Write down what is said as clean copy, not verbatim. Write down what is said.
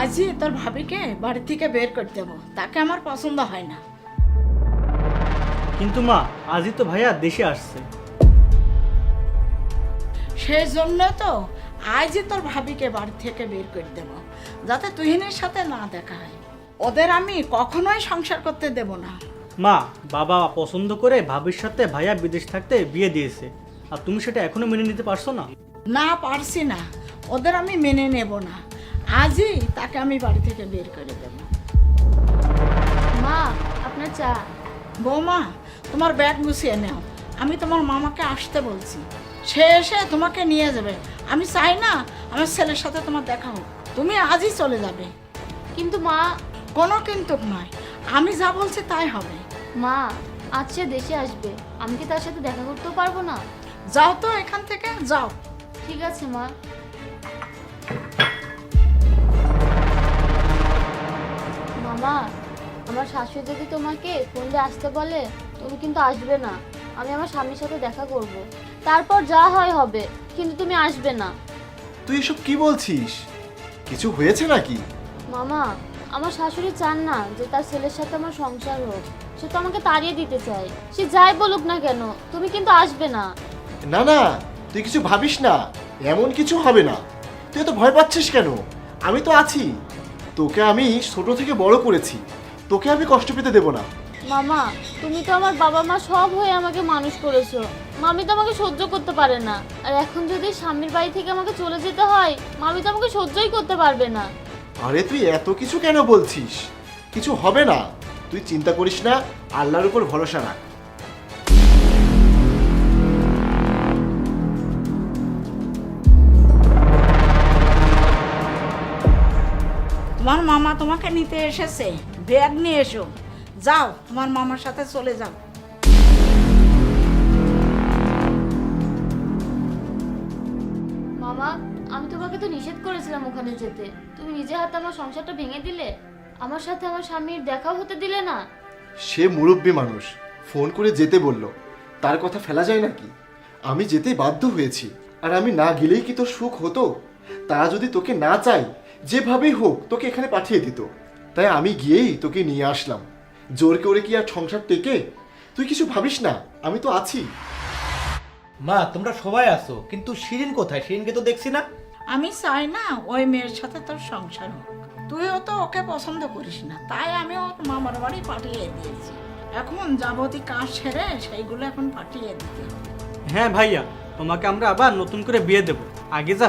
আজই তোর ভাবিকে বাড়ি থেকে বের করে দেবো, তাকে আমার পছন্দ হয় না। কিন্তু মা, আজই তো ভাইয়া দেশে আসছে। সেই জন্য তো আজই তোর ভাবিকে বাড়ি থেকে বের করে দেবো, যাতে তুহিনের সাথে না দেখা হয়। ওদের আমি কখনোই সংসার করতে দেব না। মা, বাবা পছন্দ করে ভাবির সাথে ভাইয়া বিদেশ থাকতে বিয়ে দিয়েছে, আর তুমি সেটা এখনো মেনে নিতে পারছো না? না পারছি না, ওদের আমি মেনে নেব না। আজই তাকে আমি বাড়ি থেকে বের করে দেব। মা, আপনার চা। বৌমা, তোমার ব্যাগ গুছিয়ে নাও, আমি তোমার মামাকে আসতে বলছি, সে এসে তোমাকে নিয়ে যাবে। আমি চাই না আমার ছেলের সাথে তোমার দেখা হোক, তুমি আজই চলে যাবে। কিন্তু মা। কোনো কিন্তু নয়, আমি যা বলছি তাই হবে। মা, আজ সে দেশে আসবে, আমি কি তার সাথে দেখা করতেও পারবো না? যাও তো এখান থেকে, যাও। ঠিক আছে মা। মামা, আমার শাশুড়ি যদি তোমাকে ফোন দিয়ে আসতে বলে, তুমি কিন্তু আসবে না। আমি আমার স্বামীর সাথে দেখা করব, তারপর যা হয় হবে, কিন্তু তুমি আসবে না। তুই এসব কি বলছিস? কিছু হয়েছে নাকি? মামা, আমার শাশুড়ি চান না যে তার ছেলের সাথে আমার সংসার হোক। সে তো আমাকে তাড়িয়ে দিতে চায়। সে যাই বলুক না কেন, তুমি কিন্তু আসবে না। না না, তুই কিছু ভাবিস না, এমন কিছু হবে না। তুই তো ভয় পাচ্ছিস কেন? আমি তো আছি। তোকে আমি ছোট থেকে বড় করেছি, তোকে আমি কষ্ট পেতে দেব না। মামা, তুমি তো আমার বাবা মা সব হয়ে আমাকে মানুষ করেছো। মামি তো আমাকে সহ্য করতে পারে না, আর এখন যদি স্বামীর বাড়ি থেকে আমাকে চলে যেতে হয়, মামি তো আমাকে সহ্যই করতে পারবে না। আরে তুই এত কিছু কেন বলছিস? কিছু হবে না, তুই চিন্তা করিস না, আল্লাহর উপর ভরসা রাখ। তোমার মামা তোমাকে নিতে এসেছে, ব্যাগ নিয়ে এসো। যাও, তোমার মামার সাথে চলে যাও। মামা, আমি তোমাকে তো নিষেধ করেছিলাম ওখানে যেতে, তুমি নিজে হাতে আমার সংসারটা ভেঙে দিলে। আমার সাথে আমার স্বামীর দেখাও হতে দিলে না। সে মুরব্বী মানুষ, ফোন করে যেতে বলল, তার কথা ফেলা যায় নাকি? আমি যেতে বাধ্য হয়েছি, আর আমি না গেলেই কি তোর সুখ হতো? তারা যদি তোকে না চাই, যেভাবেই হোক তোকে এখানে পাঠিয়ে দিত। তাই আমি গিয়েই তোকে নিয়ে আসলাম। জোর করে কি আর সংসার টেকে? তুই কিছু ভাবিস না, আমি তো আছি। মা, তোমরা সবাই আছো, কিন্তু শিরিন কোথায়? শিরিনকে তো দেখছি না। আমি চাই না ওই মেয়ের সাথে তোর সংসার হোক। তুইও তো ওকে পছন্দ করিস না, তাই আমি ওর মামার বাড়ি পাঠিয়ে দিয়েছি। এখন যাবতীয় কাজ সেরে সেইগুলো এখন পাঠিয়ে দিতে হবে। হ্যাঁ ভাইয়া, তোমাকে আমরা আবার নতুন করে বিয়ে দেবো। আগে যা